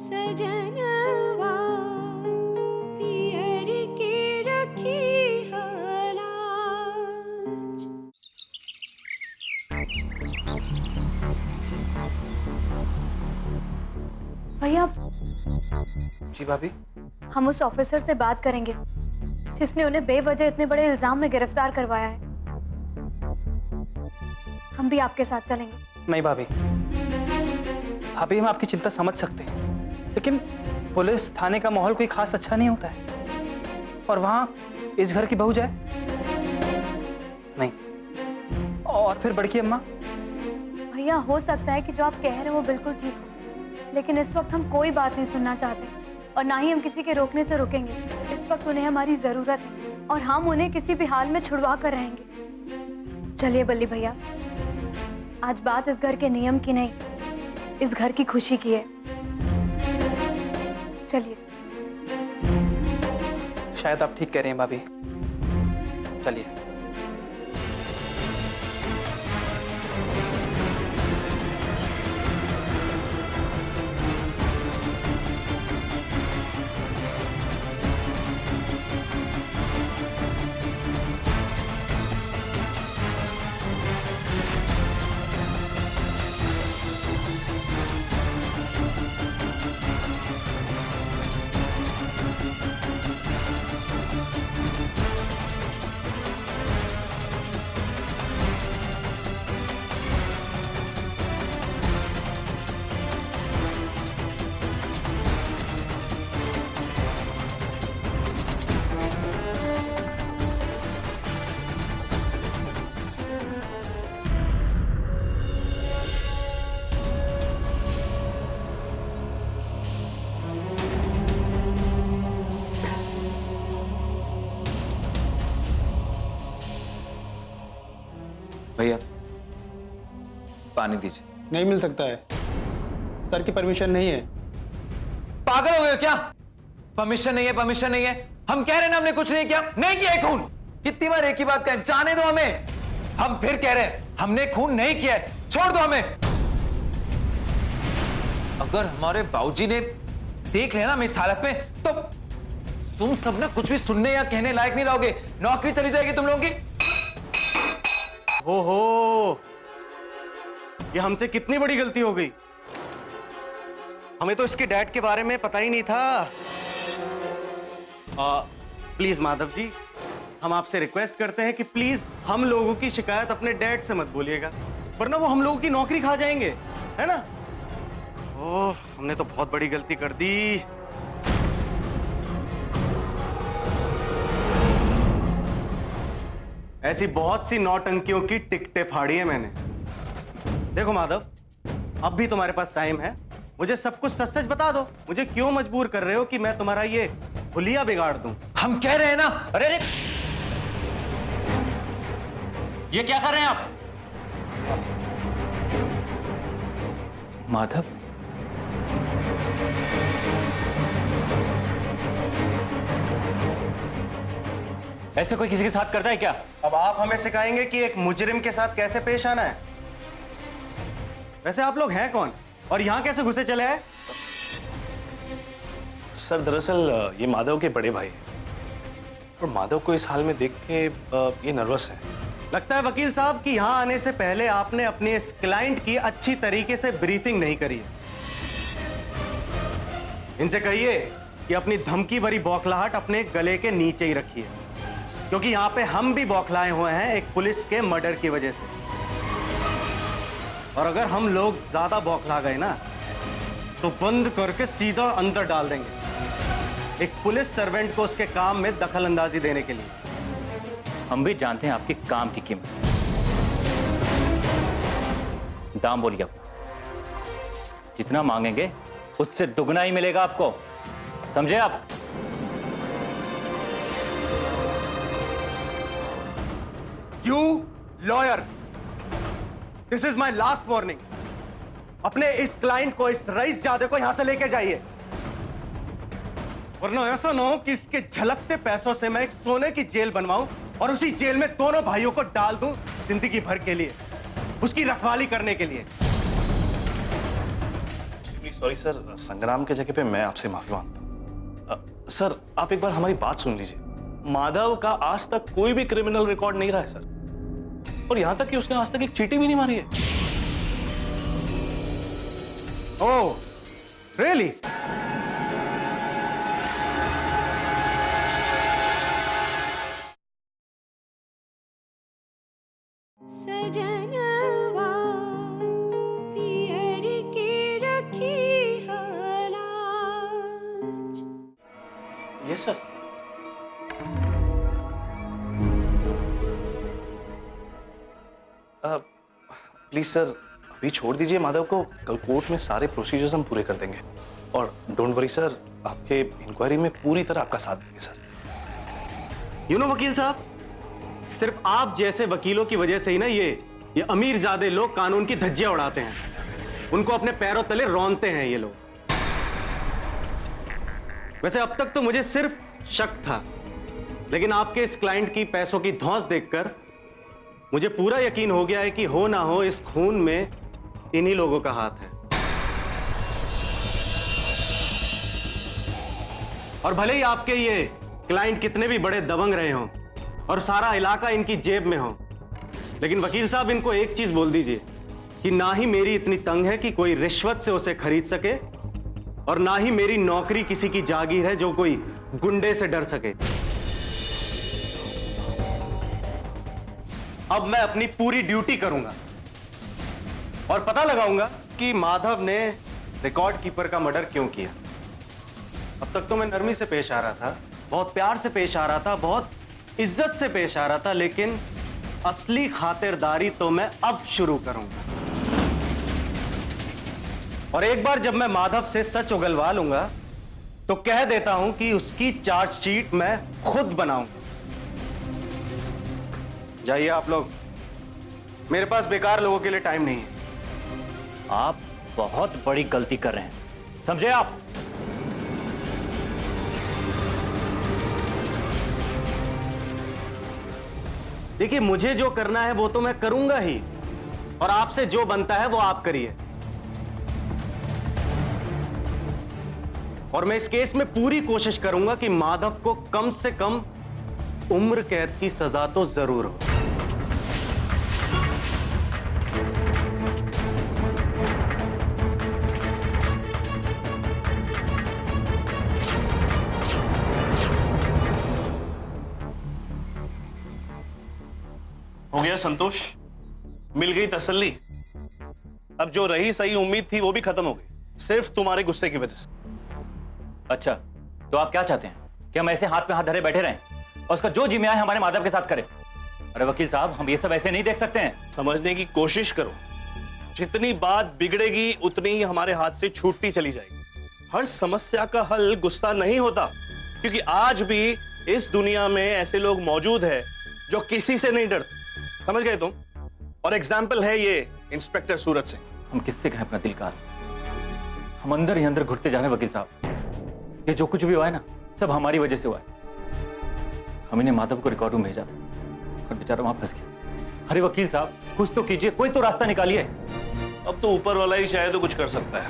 सजनवा पियर के रखी हलाज। भैया जी भाभी। हम उस ऑफिसर से बात करेंगे जिसने उन्हें बेवजह इतने बड़े इल्जाम में गिरफ्तार करवाया है। हम भी आपके साथ चलेंगे। नहीं भाभी, भाभी हम आपकी चिंता समझ सकते हैं, लेकिन पुलिस थाने का माहौल कोई खास अच्छा नहीं होता है। और वहां इस घर की बहू जाए नहीं, और फिर बड़की अम्मा। भैया हो सकता है कि जो आप कह रहे हैं वो बिल्कुल ठीक हो, लेकिन इस वक्त हम कोई बात नहीं सुनना चाहते और ना ही हम किसी के रोकने से रुकेंगे। इस वक्त उन्हें हमारी जरूरत है और हम उन्हें किसी भी हाल में छुड़वा कर रहेंगे। चलिए बल्ली भैया, आज बात इस घर के नियम की नहीं, इस घर की खुशी की है। चलिए। शायद आप ठीक कह रहे हैं भाभी, चलिए। भैया पानी दीजिए। नहीं मिल सकता है, सर की परमिशन नहीं है। पागल हो गए क्या? परमिशन नहीं है, परमिशन नहीं है। हम कह रहे हैं ना हमने कुछ नहीं किया। नहीं किया है खून। कितनी बार एक ही बात कहें, जाने दो हमें। हम फिर कह रहे हैं हमने खून नहीं किया है, छोड़ दो हमें। अगर हमारे बाबूजी ने देख लिया ना हम इस हालत में, तो तुम सब ना कुछ भी सुनने या कहने लायक नहीं रहोगे। नौकरी चली जाएगी तुम लोगों की। ओहो, ये हमसे कितनी बड़ी गलती हो गई। हमें तो इसके डैड के बारे में पता ही नहीं था। प्लीज माधव जी, हम आपसे रिक्वेस्ट करते हैं कि प्लीज हम लोगों की शिकायत अपने डैड से मत बोलिएगा, वरना वो हम लोगों की नौकरी खा जाएंगे, है ना? ओह, हमने तो बहुत बड़ी गलती कर दी। ऐसी बहुत सी नौटंकियों की टिकटें फाड़ी है मैंने। देखो माधव, अब भी तुम्हारे पास टाइम है, मुझे सब कुछ सच सच बता दो। मुझे क्यों मजबूर कर रहे हो कि मैं तुम्हारा ये हुलिया बिगाड़ दूं? हम कह रहे हैं ना। अरे अरे, ये क्या कर रहे हैं आप? माधव, ऐसे कोई किसी के साथ करता है क्या? अब आप हमें सिखाएंगे कि एक मुजरिम के साथ कैसे पेश आना है। वैसे आप लोग हैं कौन और यहां कैसे घुसे चले आए? सर दरअसल ये माधव के बड़े भाई हैं और माधव को इस हाल में देख के ये नर्वस है। लगता है वकील साहब कि यहां आने से पहले आपने अपने इस क्लाइंट की अच्छी तरीके से ब्रीफिंग नहीं करी है। इनसे कहिए कि अपनी धमकी भरी बौखलाहट अपने गले के नीचे ही रखिए, क्योंकि यहां पे हम भी बौखलाए हुए हैं एक पुलिस के मर्डर की वजह से। और अगर हम लोग ज्यादा बौखला गए ना तो बंद करके सीधा अंदर डाल देंगे, एक पुलिस सर्वेंट को उसके काम में दखल अंदाजी देने के लिए। हम भी जानते हैं आपके काम की कीमत। दाम बोलिए आप, जितना मांगेंगे उससे दुगना ही मिलेगा आपको, समझे आप? You lawyer, this is my last warning. अपने इस क्लाइंट को, इस रईसजादे को यहां से लेके जाइए, वरना ऐसा ना हो कि इसके झलकते पैसों से मैं एक सोने की जेल बनवाऊं और उसी जेल में दोनों भाइयों को डाल दूं जिंदगी भर के लिए, उसकी रखवाली करने के लिए। सॉरी सर, संग्राम के जगह पे मैं आपसे माफी मांगता हूँ। सर आप एक बार हमारी बात सुन लीजिए। माधव का आज तक कोई भी क्रिमिनल रिकॉर्ड नहीं रहा है सर, और यहां तक कि उसने आज तक एक चींटी भी नहीं मारी है। Oh really? सजनवा पियर की रखी हालाज। Yes sir. प्लीज सर अभी छोड़ दीजिए माधव को, कल कोर्ट में सारे प्रोसीजर्स हम पूरे कर देंगे। और डोंट वरी सर, आपके इंक्वायरी में पूरी तरह आपका साथ देंगे सर। यू नो वकील साहब, सिर्फ आप जैसे वकीलों की वजह से ही ना ये अमीरजादे लोग कानून की धज्जियां उड़ाते हैं, उनको अपने पैरों तले रौंदते हैं ये लोग। वैसे अब तक तो मुझे सिर्फ शक था, लेकिन आपके इस क्लाइंट की पैसों की धौंस देखकर मुझे पूरा यकीन हो गया है कि हो ना हो इस खून में इन्हीं लोगों का हाथ है। और भले ही आपके ये क्लाइंट कितने भी बड़े दबंग रहे हों और सारा इलाका इनकी जेब में हो, लेकिन वकील साहब इनको एक चीज बोल दीजिए कि ना ही मेरी इतनी तंग है कि कोई रिश्वत से उसे खरीद सके, और ना ही मेरी नौकरी किसी की जागीर है जो कोई गुंडे से डर सके। अब मैं अपनी पूरी ड्यूटी करूंगा और पता लगाऊंगा कि माधव ने रिकॉर्ड कीपर का मर्डर क्यों किया। अब तक तो मैं नरमी से पेश आ रहा था, बहुत प्यार से पेश आ रहा था, बहुत इज्जत से पेश आ रहा था, लेकिन असली खातिरदारी तो मैं अब शुरू करूंगा। और एक बार जब मैं माधव से सच उगलवा लूंगा तो कह देता हूं कि उसकी चार्जशीट मैं खुद बनाऊंगा। जाइए आप लोग, मेरे पास बेकार लोगों के लिए टाइम नहीं है। आप बहुत बड़ी गलती कर रहे हैं, समझे आप? देखिए, मुझे जो करना है वो तो मैं करूंगा ही, और आपसे जो बनता है वो आप करिए। और मैं इस केस में पूरी कोशिश करूंगा कि माधव को कम से कम उम्र कैद की सजा तो जरूर हो। हो गया संतोष, मिल गई तसल्ली। अब जो रही सही उम्मीद थी वो भी खत्म हो गई, सिर्फ तुम्हारे गुस्से की वजह से। अच्छा, तो आप क्या चाहते हैं कि हम ऐसे हाथ पे हाथ धरे बैठे रहें और उसका जो जिम्मेदार है हमारे माधव के साथ करें? अरे वकील साहब, हम ये सब ऐसे नहीं देख सकते हैं। समझने की कोशिश करो, जितनी बात बिगड़ेगी उतनी ही हमारे हाथ से छूटती चली जाएगी। हर समस्या का हल गुस्सा नहीं होता, क्योंकि आज भी इस दुनिया में ऐसे लोग मौजूद हैं जो किसी से नहीं डरते। समझ गए तुम? और एग्जाम्पल है ये इंस्पेक्टर सूरज सिंह। हम किससे कहें अपना दिल का? हम अंदर ही अंदर घुटते जा रहे हैं वकील साहब। ये जो कुछ भी हुआ है ना, सब हमारी वजह से हुआ है। हम इन्हें माधव को रिकॉर्ड रूम भेजा था और बेचारा वहां फंस गया। अरे वकील साहब, कुछ तो कीजिए, कोई तो रास्ता निकालिए। अब तो ऊपर वाला ही शायद तो कुछ कर सकता है,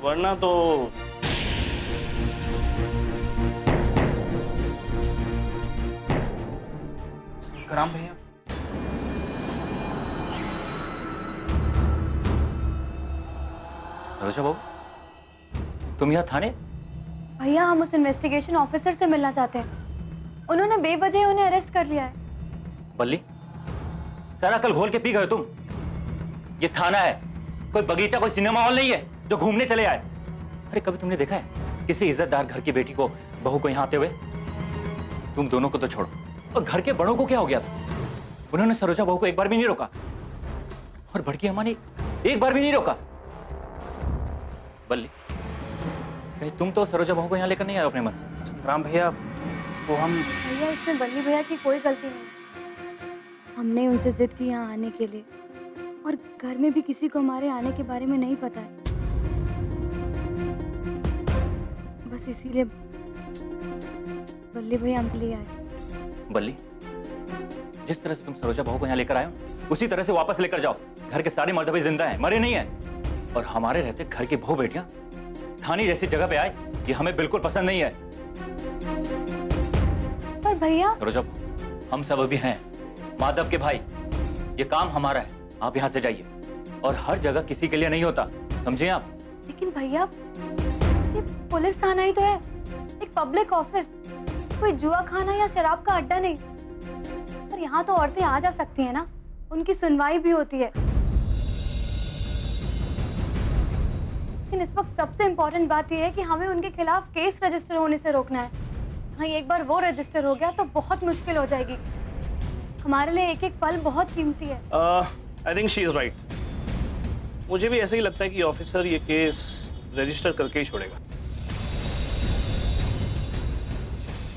वरना तो राम भैया, सरोजा बहू, तुम यहाँ थाने? भैया, हम उस इन्वेस्टिगेशन ऑफिसर से मिलना चाहते हैं। उन्होंने बेवजह उन्हें अरेस्ट कर लिया है। बल्ली, सारा कल घोल के पी गए तुम। ये थाना है, कोई बगीचा, कोई सिनेमा हॉल नहीं है जो घूमने चले आए। अरे कभी तुमने देखा है किसी इज्जतदार घर की बेटी को, बहू को यहाँ आते हुए? तुम दोनों को तो छोड़ो, और घर के बड़ों को क्या हो गया था? उन्होंने सरोजा बहू को एक बार भी नहीं रोका, और बड़की अम्मा ने एक बार भी नहीं रोका। बल्ली, कहीं तुम तो सरोजा बहू को यहाँ लेकर नहीं आए अपने मन से? राम भैया, वो हम भैया, इसमें बल्ली भैया की कोई गलती नहीं। हमने उनसे जिद की यहाँ आने के लिए, और घर में भी किसी को हमारे आने के बारे में नहीं पता है। बस इसीलिए बल्ली भैया हम लिए आए। बल्ली, जिस तरह से तुम सरोजा बहू को यहाँ लेकर आए हो, उसी तरह से वापस लेकर जाओ। घर के सारे मर्द भी जिंदा हैं, मरे नहीं हैं। और हमारे रहते घर की बहू बेटियां थाने जैसी जगह पे आए, ये हमें बिल्कुल पसंद नहीं है। पर भैया सरोजा, हम सब अभी हैं माधव के भाई, ये काम हमारा है, आप यहाँ से जाइए। और हर जगह किसी के लिए नहीं होता, समझे आप? लेकिन भैया ये पुलिस थाना ही तो है, एक पब्लिक ऑफिस, कोई जुआ खाना या शराब का अड्डा नहीं। पर यहाँ तो औरतें आ जा सकती हैं ना, उनकी सुनवाई भी होती है। लेकिन इस वक्त सबसे इम्पोर्टेंट बात यह है कि हमें उनके खिलाफ केस रजिस्टर होने से रोकना है। हाँ, एक बार वो रजिस्टर हो गया तो बहुत मुश्किल हो जाएगी। हमारे लिए एक एक पल बहुत कीमती है। I think she is right. मुझे भी ऐसा ही लगता है कि ऑफिसर ये केस रजिस्टर करके ही छोड़ेगा।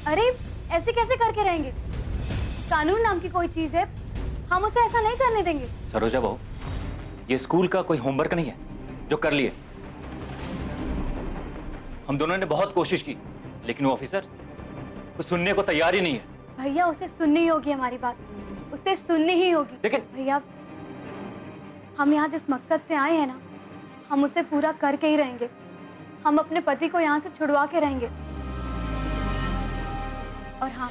अरे ऐसे कैसे करके रहेंगे? कानून नाम की कोई चीज है, हम उसे ऐसा नहीं करने देंगे। सरोजा बहू, ये स्कूल का कोई होमवर्क नहीं है जो कर लिए। हम दोनों ने बहुत कोशिश की, लेकिन वो ऑफिसर कुछ सुनने को तैयार ही नहीं है। भैया उसे सुननी होगी हमारी बात, उसे सुननी ही होगी। लेकिन भैया हम यहाँ जिस मकसद से आए हैं ना, हम उसे पूरा करके ही रहेंगे। हम अपने पति को यहाँ से छुड़वा के रहेंगे। और हाँ,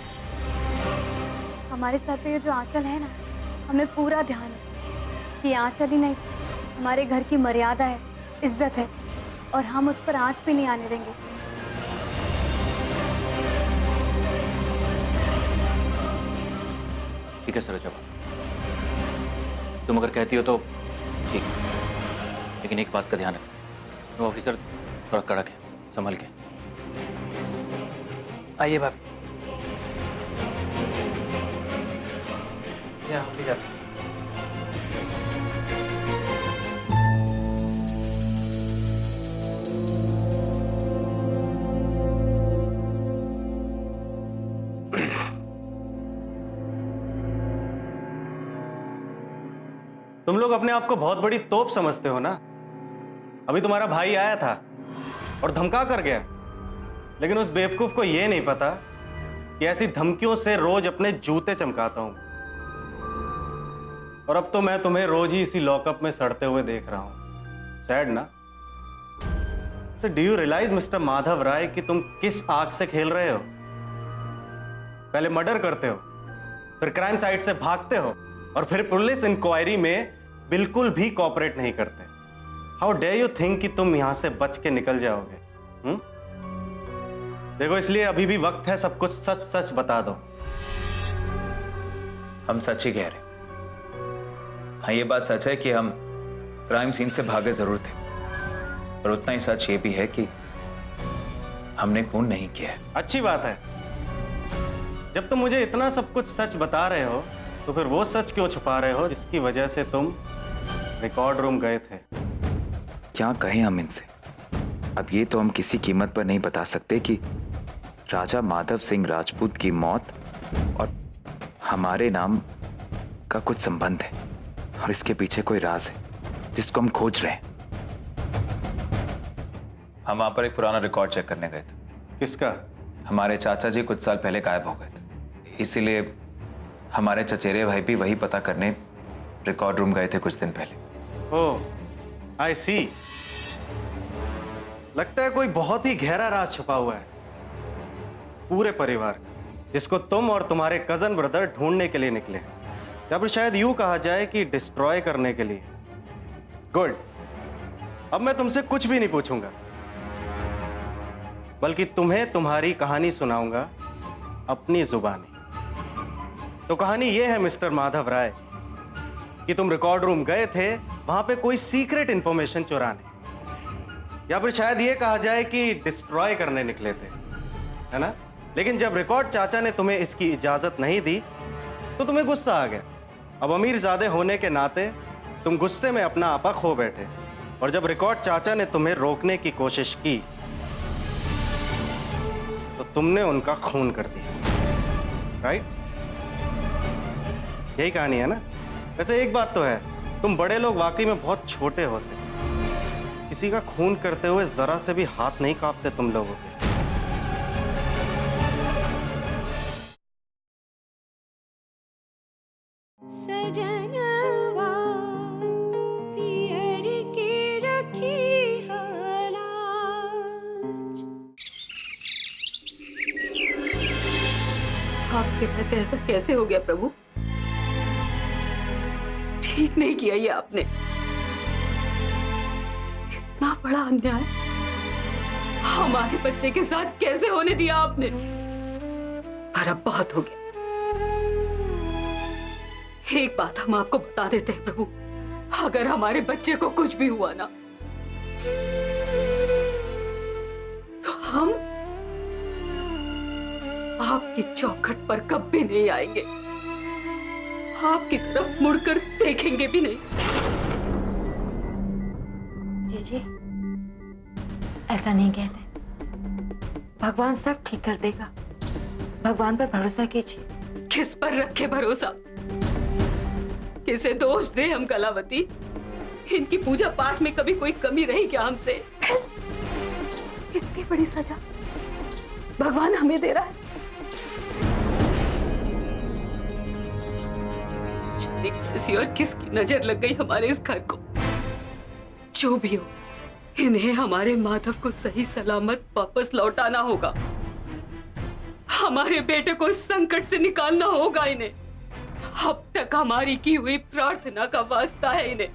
हमारे सर पे ये जो आंचल है ना, हमें पूरा ध्यान है कि आंचल ही नहीं, हमारे घर की मर्यादा है, इज्जत है, और हम उस पर आंच भी नहीं आने देंगे। ठीक है सरोजा बहू, तुम अगर कहती हो तो ठीक, लेकिन एक बात का ध्यान रखना, वो ऑफिसर थोड़ा कड़क है, संभल के। आइए भाभी, यहाँ भी जाते। तुम लोग अपने आप को बहुत बड़ी तोप समझते हो ना। अभी तुम्हारा भाई आया था और धमका कर गया, लेकिन उस बेवकूफ को यह नहीं पता कि ऐसी धमकियों से रोज अपने जूते चमकाता हूं। और अब तो मैं तुम्हें रोज ही इसी लॉकअप में सड़ते हुए देख रहा हूं। सैड ना? So do you realize mister Madhav Rai कि तुम किस आग से खेल रहे हो? पहले मर्डर करते हो, फिर क्राइम साइट से भागते हो, और फिर पुलिस इंक्वायरी में बिल्कुल भी कोऑपरेट नहीं करते। हाउ डेयर यू थिंक कि तुम यहां से बच के निकल जाओगे? देखो, इसलिए अभी भी वक्त है, सब कुछ सच सच बता दो। हम सच ही कह रहे। हाँ, ये बात सच है कि हम क्राइम सीन से भागे जरूर थे, पर उतना ही सच ये भी है कि हमने खून नहीं किया है। अच्छी बात है। जब तुम मुझे इतना सब कुछ सच बता रहे हो, तो फिर वो सच क्यों छुपा रहे हो जिसकी वजह से तुम रिकॉर्ड रूम गए थे? क्या कहें हम इनसे? अब ये तो हम किसी कीमत पर नहीं बता सकते कि राजा माधव सिंह राजपूत की मौत और हमारे नाम का कुछ संबंध है, और इसके पीछे कोई राज है जिसको हम खोज रहे हैं। हम वहां पर एक पुराना रिकॉर्ड चेक करने गए थे। किसका? हमारे चाचा जी कुछ साल पहले गायब हो गए थे, इसीलिए हमारे चचेरे भाई भी वही पता करने रिकॉर्ड रूम गए थे कुछ दिन पहले। ओह, आई सी। लगता है कोई बहुत ही गहरा राज छुपा हुआ है पूरे परिवार का, जिसको तुम और तुम्हारे कजन ब्रदर ढूंढने के लिए निकले हैं, या फिर शायद यूं कहा जाए कि डिस्ट्रॉय करने के लिए। गुड। अब मैं तुमसे कुछ भी नहीं पूछूंगा, बल्कि तुम्हें तुम्हारी कहानी सुनाऊंगा अपनी जुबानी। तो कहानी यह है मिस्टर माधव राय कि तुम रिकॉर्ड रूम गए थे वहां पे कोई सीक्रेट इंफॉर्मेशन चुराने, या फिर शायद यह कहा जाए कि डिस्ट्रॉय करने निकले थे, है ना? लेकिन जब रिकॉर्ड चाचा ने तुम्हें इसकी इजाजत नहीं दी तो तुम्हें गुस्सा आ गया। अब अमीरजादे होने के नाते तुम गुस्से में अपना आपा खो बैठे, और जब रिकॉर्ड चाचा ने तुम्हें रोकने की कोशिश की तो तुमने उनका खून कर दिया। राइट? यही कहानी है ना? वैसे एक बात तो है, तुम बड़े लोग वाकई में बहुत छोटे होते, किसी का खून करते हुए जरा से भी हाथ नहीं कांपते तुम लोगों के। सजनवा पियर की रखी हला आपके रहते ऐसा कैसे हो गया प्रभु? ठीक नहीं किया ये आपने। इतना बड़ा अन्याय हमारे बच्चे के साथ कैसे होने दिया आपने? पर अब बहुत हो गया। एक बात हम आपको बता देते हैं प्रभु, अगर हमारे बच्चे को कुछ भी हुआ ना, तो हम आपकी चौखट पर कभी नहीं आएंगे, आपकी तरफ मुड़कर देखेंगे भी नहीं। जीजी, ऐसा नहीं कहते। भगवान सब ठीक कर देगा। भगवान पर भरोसा कीजिए। किस पर रखे भरोसा? किसे दोष दे हम कलावती? इनकी पूजा पाठ में कभी कोई कमी रही क्या हमसे? इतनी बड़ी सजा भगवान हमें दे रहा है। जाने कैसी और किसकी नजर लग गई हमारे इस घर को। जो भी हो, इन्हें हमारे माधव को सही सलामत वापस लौटाना होगा। हमारे बेटे को इस संकट से निकालना होगा इन्हें। अब तक हमारी की हुई प्रार्थना का वास्ता है इन्हें,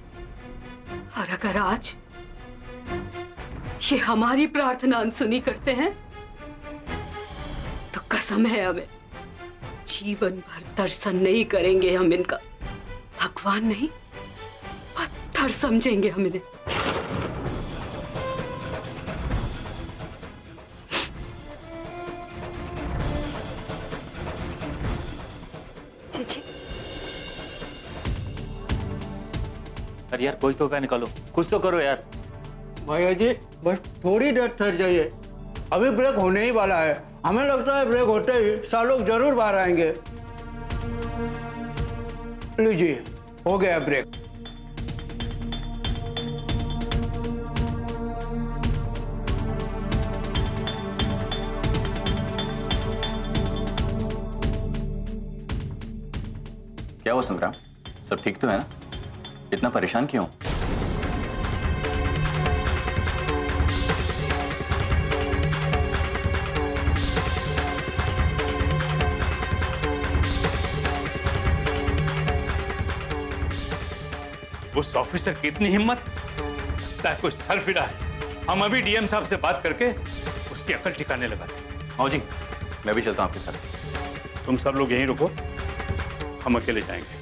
और अगर आज ये हमारी प्रार्थना अनसुनी करते हैं तो कसम है हमें, जीवन भर दर्शन नहीं करेंगे हम इनका। भगवान नहीं, पत्थर समझेंगे हम इन्हें। जीजी, अरे यार कोई तो उपाय निकालो, कुछ तो करो यार। भैया जी बस थोड़ी देर ठहर जाइए, अभी ब्रेक होने ही वाला है। हमें लगता है ब्रेक होते ही सब लोग जरूर बाहर आएंगे। लीजिए, हो गया ब्रेक। क्या हुआ संग्राम, सब ठीक तो है ना? इतना परेशान क्यों? उस ऑफिसर की इतनी हिम्मत, लगता है कुछ सर फिरा है। हम अभी डीएम साहब से बात करके उसकी अकल ठिकाने लगाते। हाँ जी, मैं भी चलता हूँ आपके साथ। तुम सब लोग यहीं रुको, हम अकेले जाएंगे।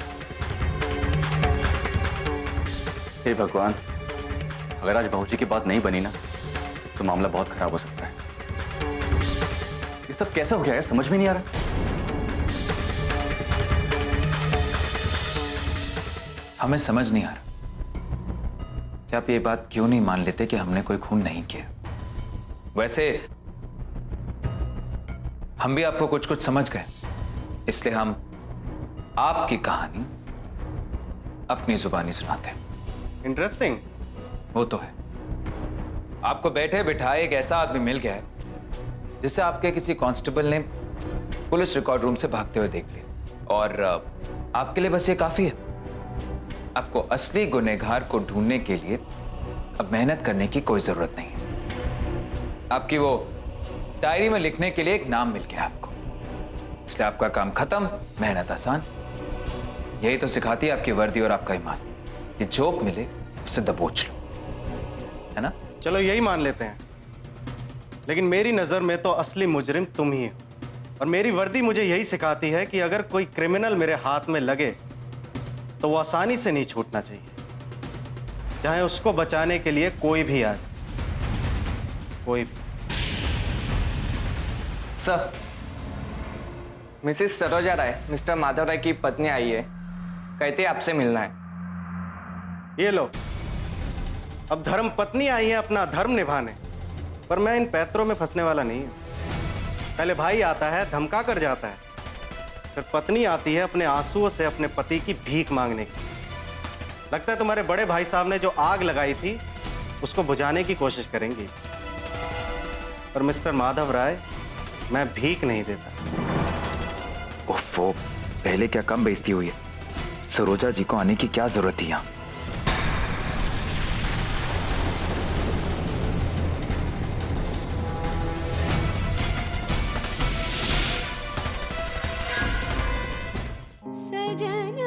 हे भगवान, अगर आज बहू जी की बात नहीं बनी ना तो मामला बहुत खराब हो सकता है। ये सब कैसे हो गया यार, समझ में नहीं आ रहा। हमें समझ नहीं आ रहा कि आप ये बात क्यों नहीं मान लेते कि हमने कोई खून नहीं किया। वैसे हम भी आपको कुछ कुछ समझ गए, इसलिए हम आपकी कहानी अपनी जुबानी सुनाते हैं। इंटरेस्टिंग। वो तो है, आपको बैठे बिठाए एक ऐसा आदमी मिल गया है जिसे आपके किसी कांस्टेबल ने पुलिस रिकॉर्ड रूम से भागते हुए देख लिया, और आपके लिए बस ये काफी है। आपको असली गुनहगार को ढूंढने के लिए अब मेहनत करने की कोई जरूरत नहीं है। आपकी वो डायरी में लिखने के लिए एक नाम मिल गया आपको, इसलिए आपका काम खत्म, मेहनत आसान। यही तो सिखाती है आपकी वर्दी और आपका ईमान। ये जोक मिले उसे दबोच लो, है ना? चलो यही मान लेते हैं, लेकिन मेरी नजर में तो असली मुजरिम तुम ही हो, और मेरी वर्दी मुझे यही सिखाती है कि अगर कोई क्रिमिनल मेरे हाथ में लगे तो वो आसानी से नहीं छूटना चाहिए, चाहे उसको बचाने के लिए कोई भी आए, कोई भी। सर, मिसेस सरोजा राय, मिस्टर माधव राय की पत्नी आई है, कहते आपसे मिलना है। ये लो, अब धर्म पत्नी आई है अपना धर्म निभाने, पर मैं इन पैतरों में फंसने वाला नहीं हूं। पहले भाई आता है, धमका कर जाता है, फिर पत्नी आती है अपने आंसुओं से अपने पति की भीख मांगने की। लगता है तुम्हारे बड़े भाई साहब ने जो आग लगाई थी उसको बुझाने की कोशिश करेंगी, पर मिस्टर माधव राय, मैं भीख नहीं देता। ओफो, पहले क्या कम बेइज्जती हुई है। सरोजा जी को आने की क्या जरूरत थी यहाँ? भजन